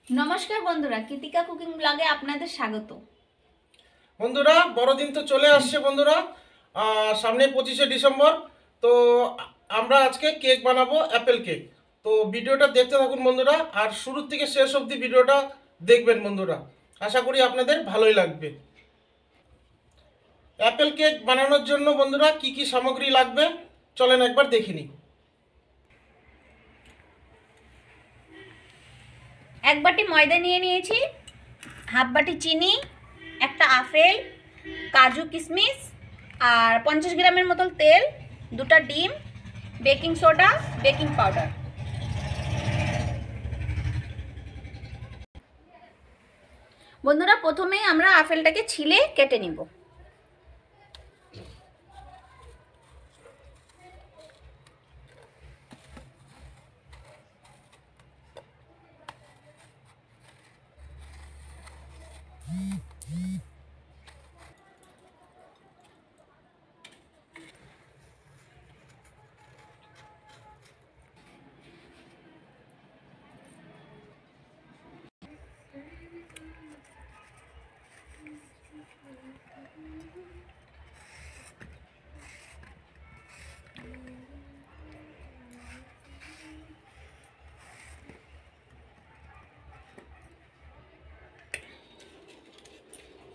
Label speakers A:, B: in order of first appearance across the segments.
A: নমস্কার বন্ধুরা, কৃতিকা কুকিং ব্লগে আপনাদের স্বাগত।
B: বন্ধুরা, বড়দিন তো চলে আসছে বন্ধুরা। সামনে 25শে ডিসেম্বর। তো আমরা আজকে কেক বানাবো, অ্যাপেল কেক। তো ভিডিওটা দেখতে থাকুন বন্ধুরা, আর শুরু থেকে শেষ অবধি ভিডিওটা দেখবেন বন্ধুরা। আশা করি আপনাদের ভালোই লাগবে। অ্যাপেল কেক বানানোর জন্য বন্ধুরা কি কি সামগ্রী লাগবে চলেন একবার দেখে নিই।
A: এক বাটি ময়দা নিয়ে নিয়েছি, হাফ বাটি চিনি, একটা আপেল, কাজু কিশমিশ আর 50 গ্রামের মতো তেল, দুটা ডিম, বেকিং সোডা, বেকিং পাউডার। বন্ধুরা, প্রথমেই আমরা আপেলটাকে ছিলে কেটে নিব।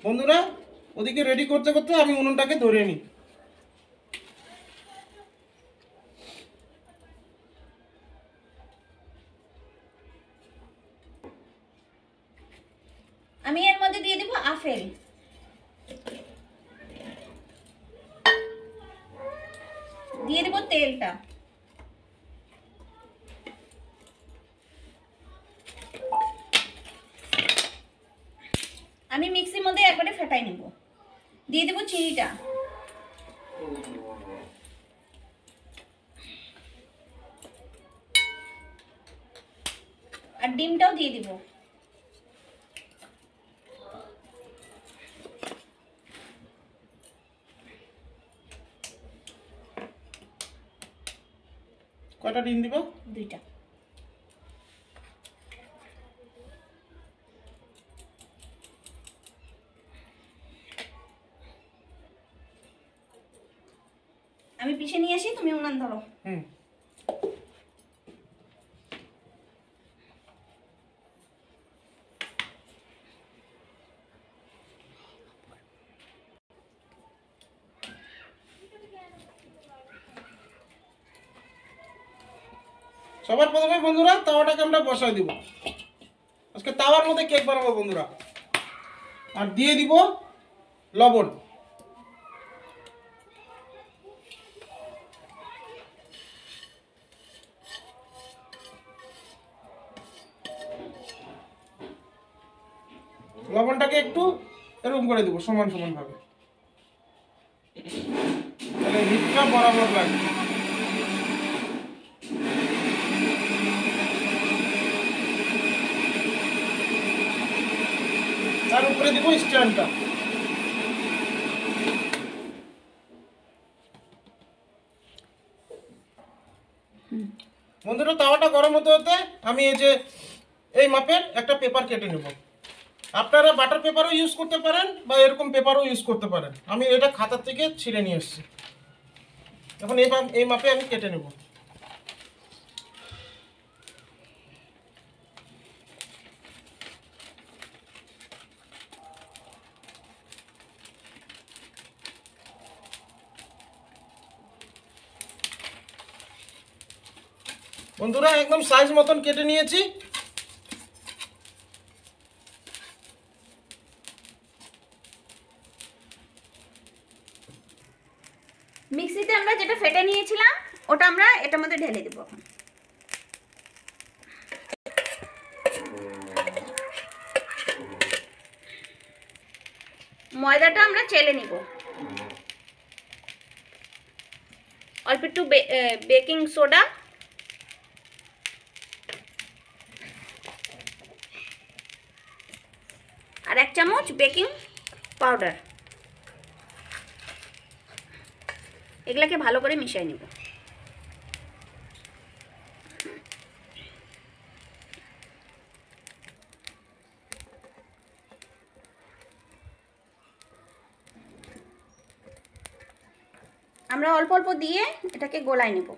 B: বন্ধুরা, ওদিকে রেডি করতে করতে আমি উনুনটাকে ধরে নিই।
A: আমি এর মধ্যে দিয়ে দিব আপেল, দিয়ে দিব তেলটা, আমি মিক্সির মধ্যে একবারে ফেটাই নেব। দিয়ে দেব চিনিটা, আর ডিমটাও দিয়ে দিব।
B: কয়টা ডিম দিব?
A: দুইটা। আমি পিষে নিয়ে আসি, তুমি উনান ধরো।
B: সবার প্রথমে বন্ধুরা তাওয়াটাকে আমরা বসাই দিব। আজকে তাওয়ার মধ্যে কেক বানাবো বন্ধুরা। আর দিয়ে দিব লবণ। লবণটাকে একটু এরকম করে দিব সমান সমান ভাবে, তাহলে হিটটা বরাবর লাগবে। তার উপরে দিব স্ট্যান্ডটা। বন্ধুরা, তাওয়াটা গরম হতে হতে আমি এই মাপের একটা পেপার কেটে নেব। আপনারা বাটার পেপারও ইউজ করতে পারেন বা এরকম পেপারও ইউজ করতে পারেন। আমি এটা খাতার থেকে ছিঁড়ে নিয়ে এসেছি। এখন এই মাপে আমি কেটে নেব। বন্ধুরা, একদম সাইজ মতন কেটে নিয়েছি।
A: মিক্সিতে আমরা যেটা ফেটে নিয়েছিলাম ওটা আমরা এটার মধ্যে ঢেলে দেব। ময়দাটা আমরা চেলে নিব। অল্প একটু বেকিং সোডা, আর 1 চামচ বেকিং পাউডার, এগুলাকে ভালো করে মিশিয়ে নেব। আমরা অল্প অল্প দিয়ে এটাকে গোলায় নেব।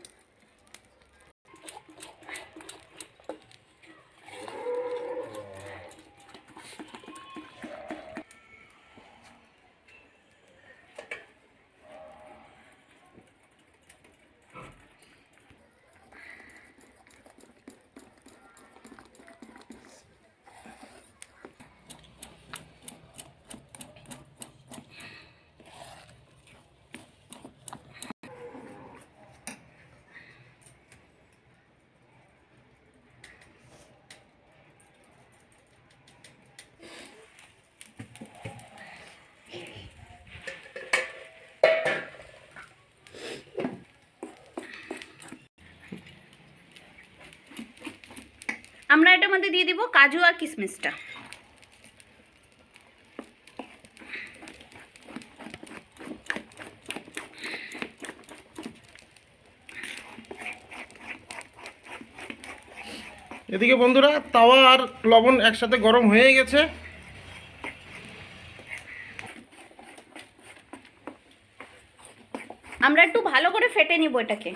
A: আমরা এটার মধ্যে দিয়ে দিব কাজু আর কিশমিশটা।
B: এদিকে বন্ধুরা তাওয়া আর লবণ একসাথে গরম হয়ে গেছে।
A: আমরা একটু ভালো করে ফেটে নিব এটাকে।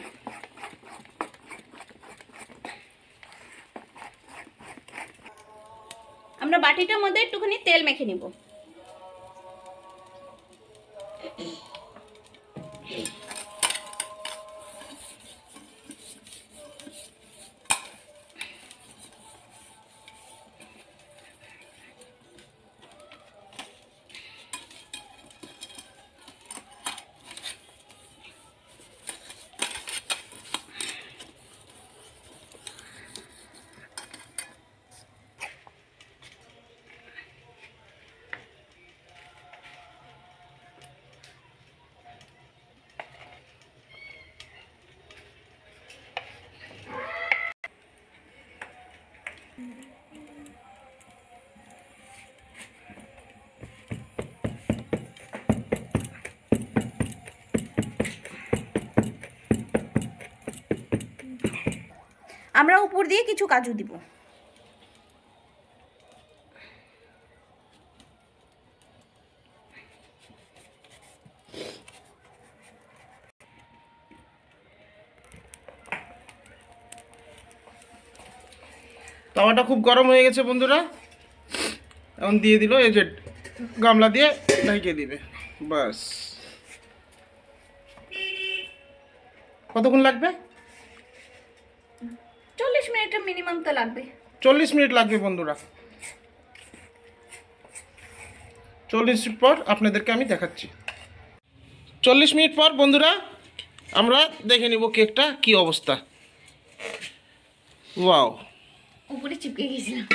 A: আমরা বাটিটার মধ্যে একটুখানি তেল মেখে নিব। আমরা উপর দিয়ে কিছু কাজু দিব।
B: তাওয়াটা খুব গরম হয়ে গেছে বন্ধুরা। এখন দিয়ে দিল এই যে গামলা দিয়ে ঢেকে দিবে, বাস। কতক্ষণ লাগবে?
A: 40 মিনিটের মিনিমাম তো লাগবে।
B: 40 মিনিট লাগবে বন্ধুরা। 40 মিনিট পর আপনাদেরকে আমি দেখাচ্ছি। 40 মিনিট পর বন্ধুরা আমরা দেখে নিব কেকটা কি অবস্থা। ওয়াও,
A: উপরে চিপকে গেছিলাম।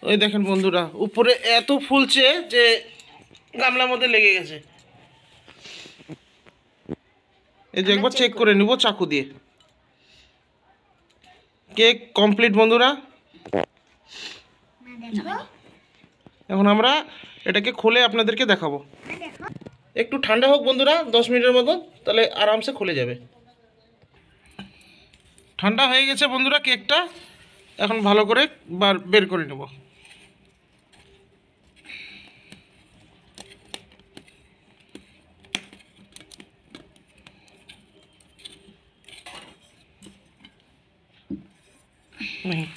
B: ওই দেখেন বন্ধুরা উপরে এত ফুলছে যে গামলার মধ্যে লেগে গেছে। এই যে একবার চেক করে নিব চাকু দিয়ে। কেক কমপ্লিট বন্ধুরা। এখন আমরা এটাকে খুলে আপনাদেরকে দেখাবো। একটু ঠান্ডা হোক বন্ধুরা 10 মিনিটের মতো, তাহলে আরামসে খুলে যাবে। ঠান্ডা হয়ে গেছে বন্ধুরা কেকটা। এখন ভালো করে বের করে নেব।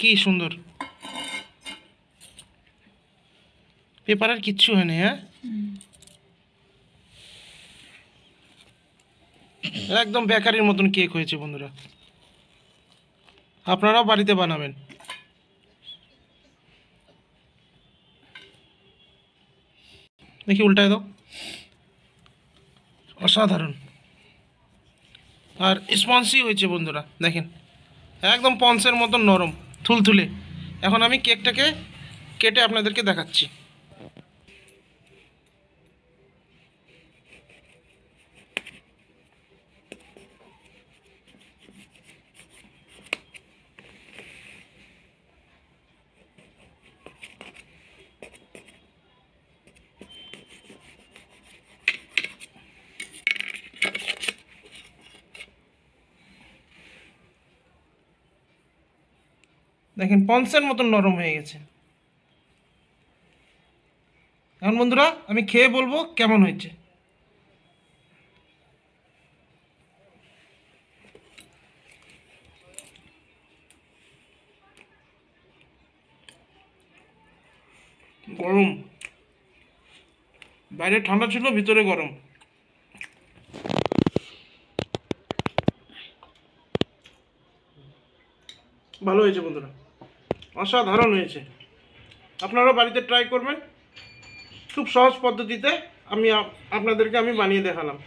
B: কি সুন্দর, পেপার আর কিচ্ছু হয়নি। হ্যাঁ, একদম বেকারির মতন কেক হয়েছে বন্ধুরা। আপনারাও বাড়িতে বানাবেন। দেখি উল্টায় দাও। অসাধারণ আর স্পঞ্জি হয়েছে বন্ধুরা। দেখেন একদম পন্সের মতন নরম থুলথুলে। এখন আমি কেকটাকে কেটে আপনাদেরকে দেখাচ্ছি। দেখেন পন্সের মতন নরম হয়ে গেছে। এখন বন্ধুরা আমি খেয়ে বলবো কেমন হয়েছে। গরম, বাইরে ঠান্ডা ছিল, ভিতরে গরম। ভালো হয়েছে বন্ধুরা, অসাধারণ হয়েছে। আপনারাও বাড়িতে ট্রাই করবেন, খুব সহজ পদ্ধতিতে আপনাদেরকে আমি বানিয়ে দেখালাম।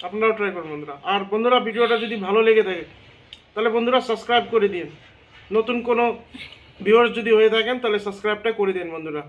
B: আপনারাও ট্রাই করুন বন্ধুরা। আর বন্ধুরা, ভিডিওটা যদি ভালো লেগে থাকে তাহলে বন্ধুরা সাবস্ক্রাইব করে দিন। নতুন কোনো ভিউয়ার্স যদি হয়ে থাকেন তাহলে সাবস্ক্রাইবটা করে দিন বন্ধুরা।